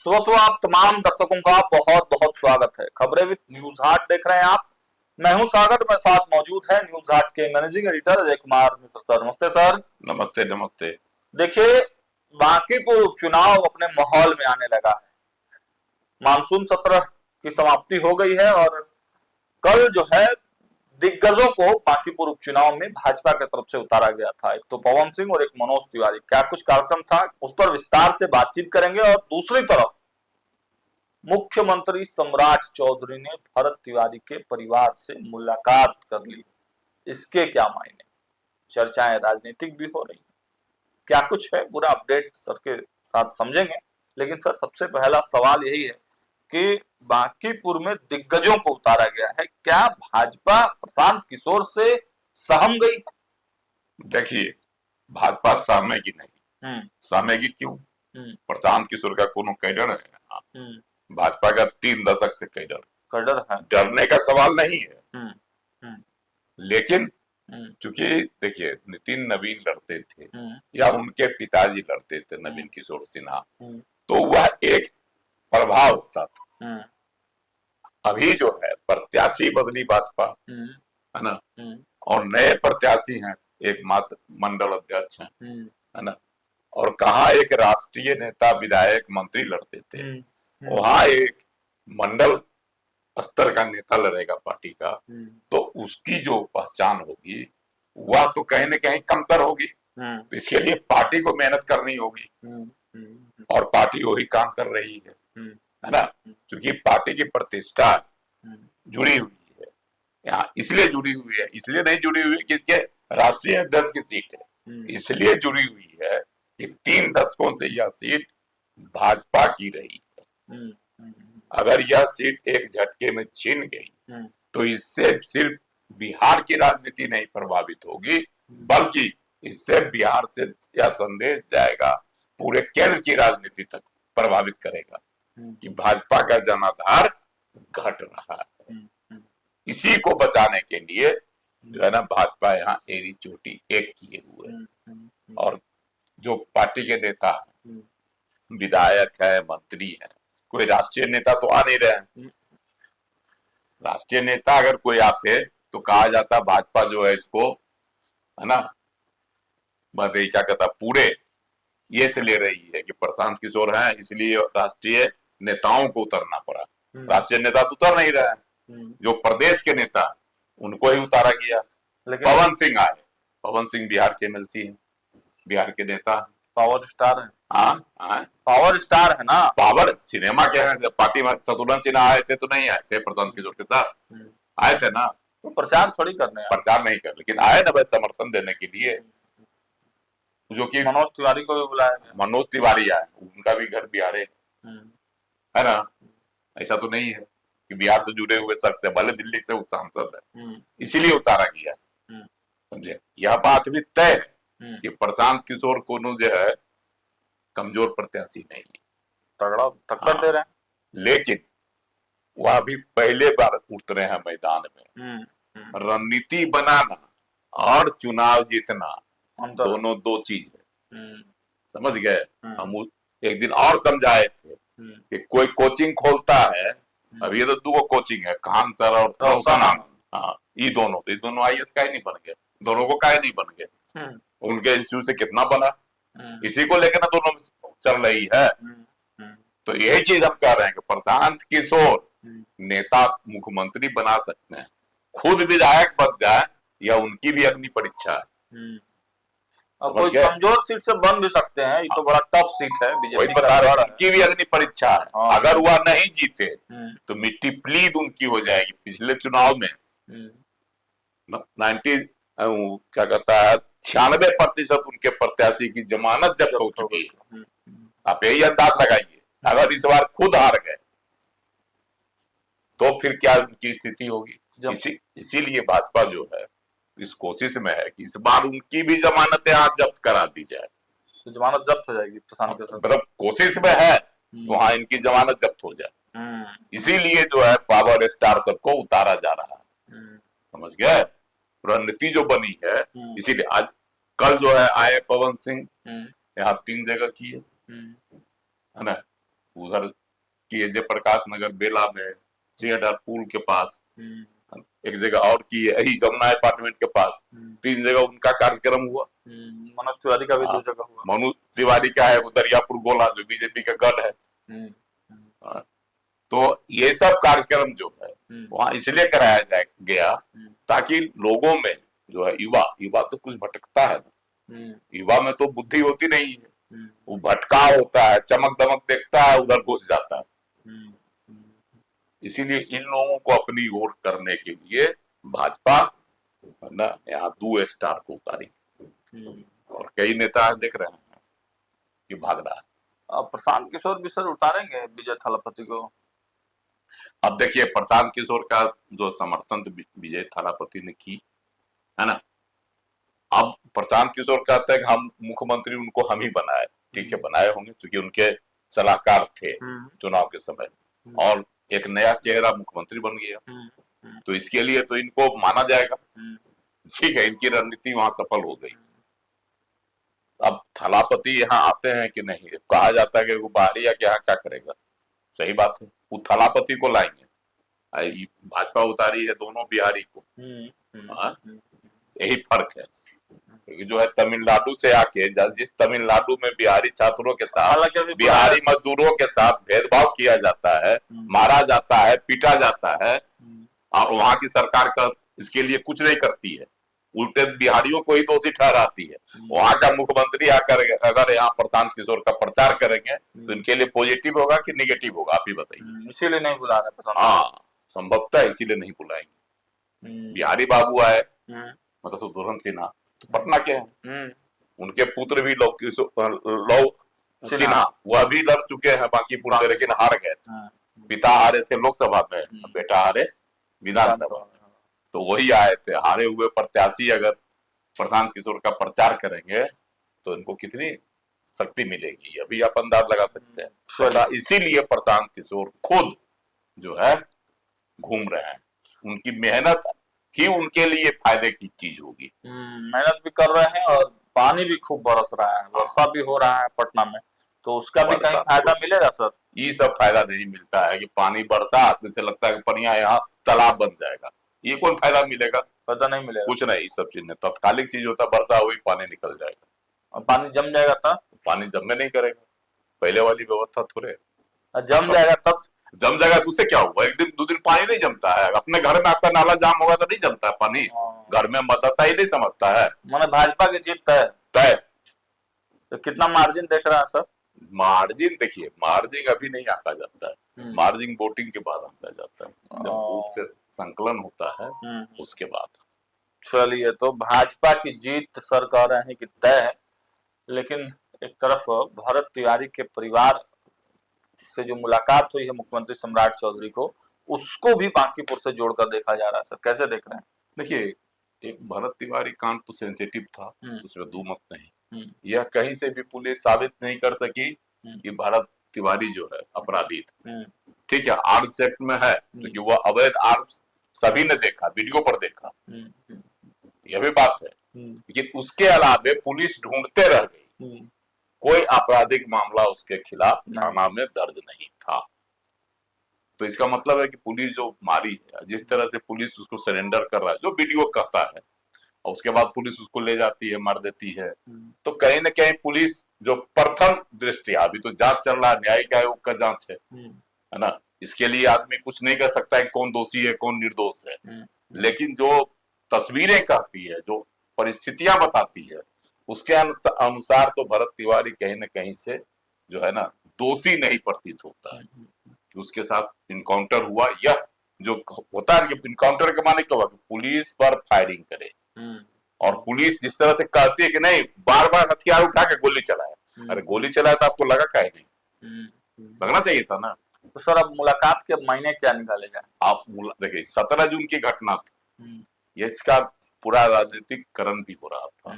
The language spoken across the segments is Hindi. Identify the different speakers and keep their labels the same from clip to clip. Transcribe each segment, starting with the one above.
Speaker 1: सुबह सुबह आप तमाम दर्शकों का बहुत बहुत स्वागत है। खबरें विद न्यूज हाट देख रहे हैं आप। मैं हूं सागर, मेरे साथ मौजूद है न्यूज हाट के managing editor Ajay Kumar Mishra sir. नमस्ते सर।
Speaker 2: नमस्ते नमस्ते।
Speaker 1: देखिए, बांकीपुर उपचुनाव अपने माहौल में आने लगा है। मानसून सत्र की समाप्ति हो गई है और कल जो है दिग्गजों को बांकीपुर उपचुनाव में भाजपा की तरफ से उतारा गया था। एक तो पवन सिंह और एक मनोज तिवारी। क्या कुछ कार्यक्रम था, उस पर विस्तार से बातचीत करेंगे। और दूसरी तरफ मुख्यमंत्री सम्राट चौधरी ने भरत तिवारी के परिवार से मुलाकात कर ली। इसके क्या मायने, चर्चाएं राजनीतिक भी हो रही हैं। क्या कुछ है, पूरा अपडेट सर के साथ समझेंगे। लेकिन सर, सबसे पहला सवाल यही है कि बांकीपुर में दिग्गजों को उतारा गया है। क्या भाजपा प्रशांत किशोर से सहम गई है?
Speaker 2: देखिए, भाजपा सहमेगी नहीं। सहमेगी क्यों? प्रशांत किशोर का कोनो कैडर है? भाजपा का 3 दशक से कैडर है। डरने का सवाल नहीं है। लेकिन चूंकि देखिए, नितिन नवीन लड़ते थे या उनके पिताजी लड़ते थे, नवीन किशोर सिन्हा, तो वह एक प्रभाव होता था। अभी जो है प्रत्याशी बदली भाजपा, है ना, और नए प्रत्याशी हैं, एक मात्र मंडल अध्यक्ष है ना, और कहा एक राष्ट्रीय नेता विधायक मंत्री लड़ते थे, वहां एक मंडल स्तर का नेता लड़ेगा पार्टी का, तो उसकी जो पहचान होगी वह तो कहीं न कहीं कमतर होगी। तो इसके लिए पार्टी को मेहनत करनी होगी और पार्टी वही काम कर रही है ना, क्योंकि पार्टी की प्रतिष्ठा जुड़ी हुई है यहाँ। इसलिए जुड़ी हुई है, इसलिए नहीं जुड़ी हुई कि इसके राष्ट्रीय अध्यक्ष की सीट है, इसलिए जुड़ी हुई है कि 3 दशकों से यह सीट भाजपा की रही है। अगर यह सीट एक झटके में छीन गई तो इससे सिर्फ बिहार की राजनीति नहीं प्रभावित होगी, बल्कि इससे बिहार से यह संदेश जाएगा, पूरे केंद्र की राजनीति तक प्रभावित करेगा कि भाजपा का जनाधार घट रहा है। इसी को बचाने के लिए जो है ना, भाजपा यहाँ एड़ी चोटी एक किए हुए है। और जो पार्टी के नेता है, विधायक है, मंत्री है, कोई राष्ट्रीय नेता तो आ नहीं रहे। राष्ट्रीय नेता अगर कोई आते तो कहा जाता भाजपा जो है इसको, है ना, क्या कहता, पूरे ये से ले रही है कि प्रशांत किशोर है, इसलिए राष्ट्रीय नेताओं को उतरना पड़ा। राष्ट्रीय नेता तो उतर नहीं रहे हैं, जो प्रदेश के नेता उनको ही उतारा गया। पवन सिंह आए, पवन सिंह बिहार के एमएलसी है, बिहार के नेता,
Speaker 1: पावर स्टार है।
Speaker 2: हाँ,
Speaker 1: पावर स्टार है ना।
Speaker 2: पावर सिनेमा क्या है, पार्टी में शत्रुघ्न सिन्हा आए थे तो नहीं आए थे, प्रशांत किशोर के साथ आए थे ना,
Speaker 1: तो प्रचार थोड़ी करने आए।
Speaker 2: प्रचार नहीं कर, लेकिन आए ना भाई समर्थन देने के लिए। जो कि
Speaker 1: मनोज तिवारी को भी बुलाया गया।
Speaker 2: मनोज तिवारी आए, उनका भी घर बिहार है ना, ऐसा तो नहीं है कि बिहार से जुड़े हुए शख्स है, भले दिल्ली से सांसद है, इसीलिए उतारा गया। समझे, यह बात भी तय है कि प्रशांत किशोर को जो है कमजोर प्रत्याशी नहीं है,
Speaker 1: तगड़ा टक्कर दे रहे हैं,
Speaker 2: लेकिन वह भी पहले बार उतरे हैं मैदान में। रणनीति बनाना और चुनाव जीतना दोनों दो चीज है, समझ गए। हम एक दिन और समझाए थे कि कोई कोचिंग खोलता है, अभी ये तो 2 कोचिंग है, खान सर और रोशन आनंद, ये दोनों आईएएस का ही नहीं बन गए, दोनों को काहे नहीं बन गए, उनके इंस्टीट्यूट से कितना बना, इसी को लेकर ना दोनों चल रही है। तो यही चीज हम कह रहे हैं कि प्रशांत किशोर नेता मुख्यमंत्री बना सकते हैं, खुद विधायक बन जाए या उनकी भी अग्नि परीक्षा है।
Speaker 1: अब कोई कमजोर सीट से बन भी सकते हैं, ये तो बड़ा टफ सीट है, बीजेपी
Speaker 2: बता रहा है, उनकी भी अग्नि परीक्षा है। अगर वह नहीं जीते तो मिट्टी प्लीद उनकी हो जाएगी। पिछले चुनाव में 90 क्या कहता है 96% उनके प्रत्याशी की जमानत जब्त हो चुकी है। आप यही अंदाज लगाइए, अगर इस बार खुद हार गए तो फिर क्या उनकी स्थिति होगी। इसीलिए भाजपा जो है इस कोशिश में है कि इस बार उनकी भी जमानतें आज जब्त करा दी जाए।
Speaker 1: तो जमानत जब्त हो जाएगी प्रशांत किशोर,
Speaker 2: मतलब कोशिश में है वहां इनकी जमानत जब्त हो जाए। इसीलिए जो है पावर स्टार सबको उतारा जा रहा है, समझ गए। रणनीति जो बनी है, इसीलिए आज कल जो है आए पवन सिंह यहाँ 3 जगह किए, है ना, उधर की है जयप्रकाश नगर बेला में, सिंहडार पुल के पास, एक जगह और की है यही जमुना अपार्टमेंट के पास, 3 जगह उनका कार्यक्रम हुआ।
Speaker 1: मनोज तिवारी का भी 2 जगह हुआ।
Speaker 2: मनोज तिवारी का है वो दरियापुर गोला जो बीजेपी का गढ़ है। तो ये सब कार्यक्रम जो है वहां इसलिए कराया गया ताकि लोगों में जो है युवा तो कुछ भटकता है ना, युवा में तो बुद्धि होती नहीं है, वो भटकाव होता है, चमक दमक देखता है उधर घुस जाता है। इसीलिए इन लोगों को अपनी ओर करने के लिए भाजपा ना यहाँ 2 स्टार को उतारी और कई नेता देख रहे हैं कि भाग रहा है।
Speaker 1: प्रशांत किशोर भी सर उतारेंगे विजय थालापति को।
Speaker 2: अब देखिए प्रशांत किशोर का जो समर्थन तो विजय थालापति ने की है ना, अब प्रशांत किशोर कहते हैं कि हम मुख्यमंत्री उनको हम ही बनाए, ठीक है बनाए होंगे क्योंकि उनके सलाहकार थे चुनाव के समय, और एक नया चेहरा मुख्यमंत्री बन गया तो इसके लिए तो इनको माना जाएगा, ठीक है इनकी रणनीति वहां सफल हो गई। अब थालापति यहाँ आते हैं कि नहीं, कहा जाता है कि वो बाहरी आके यहाँ क्या करेगा, सही बात है वो थालापति को लाएंगे, भाजपा उतारी है दोनों बिहारी को, यही फर्क है क्योंकि जो है तमिलनाडु से आके जिस तमिलनाडु में बिहारी छात्रों के साथ बिहारी मजदूरों के साथ भेदभाव किया जाता है, मारा जाता है, पीटा जाता है, और वहां की सरकार का इसके लिए कुछ नहीं करती है, उल्टे बिहारियों को ही दोषी ठहराती है। वहां का मुख्यमंत्री आकर अगर यहाँ प्रशांत किशोर का प्रचार करेंगे तो इनके लिए पॉजिटिव होगा कि निगेटिव होगा, आप ही बताइए।
Speaker 1: इसीलिए नहीं बुला रहे।
Speaker 2: हाँ संभवतः इसीलिए नहीं बुलाएंगे। बिहारी बाबू आए मतलब सुदर्शन सिन्हा तो पटना के हैं, उनके पुत्र भी लव सिन्हा वह भी लड़ चुके हैं बांकीपुर से, लेकिन हार गए थे, पिता हारे थे लोकसभा में, बेटा हारे विधानसभा, तो वही आए थे। हारे हुए प्रत्याशी अगर प्रशांत किशोर का प्रचार करेंगे तो इनको कितनी शक्ति मिलेगी अभी आप अंदाज लगा सकते हैं। इसीलिए प्रशांत किशोर खुद जो है घूम रहे हैं, उनकी मेहनत ही उनके लिए फायदे की चीज होगी।
Speaker 1: मेहनत भी कर रहे हैं और पानी भी खूब बरस रहा है, वर्षा भी हो रहा है पटना में, तो उसका भी कहीं फायदा मिलेगा सर?
Speaker 2: ये सब फायदा नहीं मिलता है कि पानी बरसा से लगता है कि बढ़िया यहाँ तालाब बन जाएगा, ये कौन फायदा मिलेगा?
Speaker 1: फायदा नहीं मिलेगा,
Speaker 2: कुछ नहीं। सब चीज तत्कालिक चीज होता, वर्षा हुई पानी निकल जाएगा
Speaker 1: और पानी जम जाएगा तब?
Speaker 2: पानी जमने नहीं करेगा, पहले वाली व्यवस्था थोड़े।
Speaker 1: जम जाएगा तब
Speaker 2: जम जाएगा तो उससे क्या हुआ, 1 दिन 2 दिन पानी नहीं जमता है। अपने घर में आपका नाला जाम होगा तो नहीं जमता है पानी, घर में मतदाता ही नहीं समझता है।
Speaker 1: माने भाजपा की जीत तय। तो कितना मार्जिन देख रहा है सर?
Speaker 2: मार्जिन देखिए, मार्जिन अभी नहीं आंका जाता है, मार्जिन वोटिंग के बाद आंका जाता है, जब बूथ से संकलन होता है उसके बाद।
Speaker 1: चलिए, तो भाजपा की जीत सर कह रहे हैं कि तय है, लेकिन एक तरफ भरत तिवारी के परिवार से जो मुलाकात हुई है मुख्यमंत्री सम्राट चौधरी को, उसको भी बांकीपुर से जोड़कर देखा जा रहा है सर, कैसे देख रहे हैं?
Speaker 2: देखिए, एक भरत तिवारी कांड तो सेंसिटिव था, उसमें दो मत नहीं, यह कहीं से भी पुलिस साबित नहीं कर सकी कि भरत तिवारी जो है अपराधी था। ठीक है, आर्म्स एक्ट में है क्योंकि वह अवैध आर्म्स सभी ने देखा, वीडियो पर देखा, यह भी बात है, लेकिन उसके अलावे पुलिस ढूंढते रह गई, कोई आपराधिक मामला उसके खिलाफ थाना में दर्ज नहीं था। तो इसका मतलब है कि पुलिस जो मारी है, जिस तरह से पुलिस उसको सरेंडर कर रहा है, जो वीडियो कहता है, और उसके बाद पुलिस उसको ले जाती है, मार देती है, तो कहीं ना कहीं पुलिस जो प्रथम दृष्टि, अभी तो जांच चल रहा है, न्यायिक आयोग का जांच है ना, इसके लिए आदमी कुछ नहीं कर सकता है कौन दोषी है कौन निर्दोष है, लेकिन जो तस्वीरें कहती है, जो परिस्थितियां बताती है, उसके अनुसार तो भरत तिवारी कहीं ना कहीं से जो है ना दोषी नहीं प्रतीत होता है कि उसके साथ इनकाउंटर हुआ। यह जो होता है कि इनकाउंटर के माने क्या हुआ, पुलिस पर फायरिंग करे, और पुलिस जिस तरह से कहती है कि नहीं, बार बार हथियार उठा के गोली चलाया, अरे गोली चलाया तो आपको लगा काहे नहीं, लगना चाहिए था ना।
Speaker 1: तो सर अब मुलाकात के मायने क्या निकाले जाए?
Speaker 2: आप देखिए 17 जून की घटना थी, ये इसका पूरा राजनीतिकरण भी हो रहा था,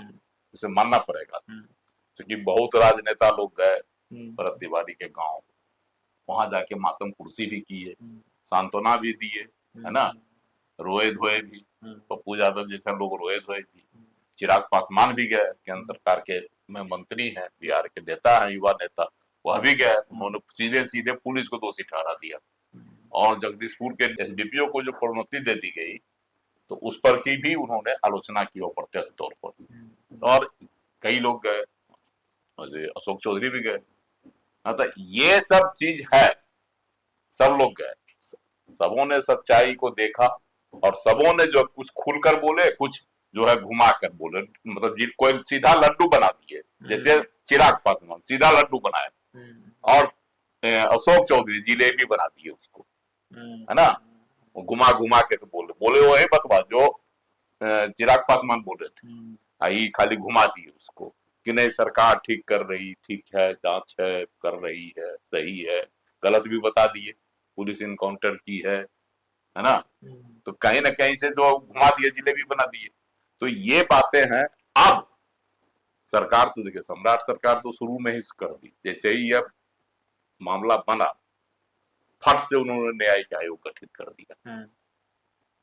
Speaker 2: इसे मानना पड़ेगा, क्योंकि बहुत राजनेता लोग गए भरत तिवारी के गांव, वहां जाके मातम कुर्सी भी की है, सांत्वना भी दिए, है ना, रोए धोए भी, पप्पू यादव जैसे लोग रोए धोए भी, चिराग पासवान भी गए, केंद्र सरकार के में मंत्री हैं, बिहार के नेता हैं, युवा नेता, वह भी गया, उन्होंने सीधे सीधे पुलिस को दोषी ठहरा दिया। और जगदीशपुर के एसडीपीओ को जो प्रोन्नति दे दी गई तो उस पर की भी उन्होंने आलोचना की अप्रत्यक्ष तौर पर। और कई लोग गए, अशोक चौधरी भी गए। तो ये सब चीज है, सब लोग गए, सबों ने सच्चाई को देखा और सबों ने जो कुछ खुलकर बोले, कुछ जो है घुमा कर बोले, मतलब कोई सीधा लड्डू बना दिए, जैसे चिराग पासवान सीधा लड्डू बनाए और अशोक चौधरी जिलेबी बना दिए उसको, है ना, घुमा घुमा के तो बोले वही बतवा जो चिराग पासवान बोल रहे थे, आई खाली घुमा दिए उसको कि नहीं सरकार ठीक कर रही, ठीक है, जांच है, कर रही है, सही है, गलत भी बता दिए, पुलिस इनकाउंटर की है ना, तो कहीं ना कहीं से जो घुमा दिए, जिलेबी बना दिए। तो ये बातें हैं। अब सरकार तो देखिए, सम्राट सरकार तो शुरू में ही कर दी, जैसे ही यह मामला बना फट से उन्होंने न्यायिक आयोग गठित कर दिया,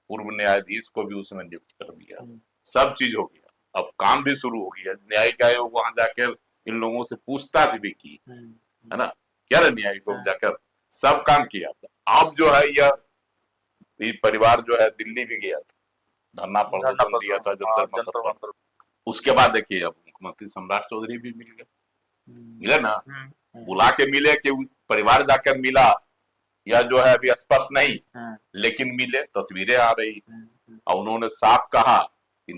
Speaker 2: पूर्व न्यायाधीश को भी उसमें नियुक्त कर दिया, सब चीज हो गया, अब काम भी शुरू हो गया। न्यायिक आयोग वहां जाकर इन लोगों से पूछताछ भी की, है ना, क्या न्यायिक आयोग जाकर सब काम किया था। अब जो है यह परिवार जो है दिल्ली भी गया था, धरना प्रदर्शन दिया था जंतर मंतर पर। उसके बाद देखिए अब मुख्यमंत्री सम्राट चौधरी भी मिल गए, मिले ना, बुला के मिले कि परिवार जाकर मिला या जो है अभी स्पष्ट नहीं, लेकिन मिले, तस्वीरें आ रही और उन्होंने साफ कहा कि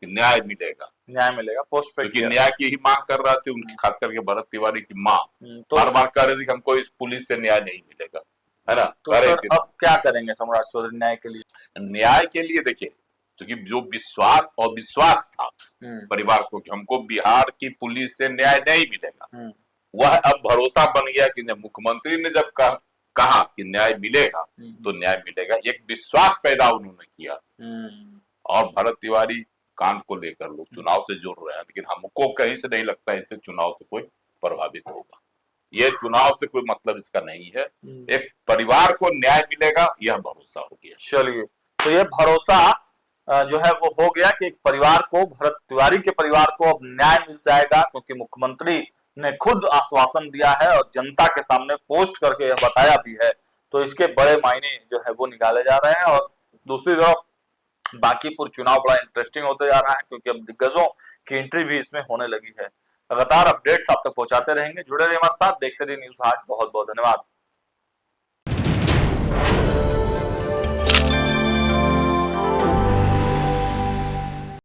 Speaker 2: न्याय मिलेगा पोस्ट पे, क्योंकि न्याय की ही मांग कर रहे थे उनकी, खास करके भरत तिवारी की माँ बार बार कह रही थी कि हमको इस पुलिस से न्याय नहीं मिलेगा, है ना।
Speaker 1: तो अब क्या करेंगे सम्राट चौधरी न्याय के लिए?
Speaker 2: न्याय के लिए देखिए, क्योंकि जो विश्वास और विश्वास था परिवार को कि हमको बिहार की पुलिस से न्याय नहीं मिलेगा, वह अब भरोसा बन गया कि मुख्यमंत्री ने जब कहा कि न्याय मिलेगा तो न्याय मिलेगा, एक विश्वास पैदा उन्होंने किया। और भरत तिवारी कांड को लेकर लोग चुनाव से जोड़ रहे हैं, लेकिन हमको कहीं से नहीं लगता इससे चुनाव से कोई प्रभावित होगा, ये चुनाव से कोई मतलब इसका नहीं है, एक परिवार को न्याय मिलेगा यह भरोसा हो गया।
Speaker 1: चलिए, तो ये भरोसा जो है वो हो गया कि एक परिवार को, भरत तिवारी के परिवार को अब न्याय मिल जाएगा, क्योंकि मुख्यमंत्री ने खुद आश्वासन दिया है और जनता के सामने पोस्ट करके यह बताया भी है, तो इसके बड़े मायने जो है वो निकाले जा रहे हैं। और दूसरी तरफ बांकीपुर चुनाव बड़ा इंटरेस्टिंग होते जा रहा है, क्योंकि अब दिग्गजों की एंट्री भी इसमें होने लगी है। लगातार अपडेट्स आप तक पहुंचाते रहेंगे, जुड़े रहिए हमारे साथ, देखते रहिए न्यूज़ आज। बहुत बहुत धन्यवाद।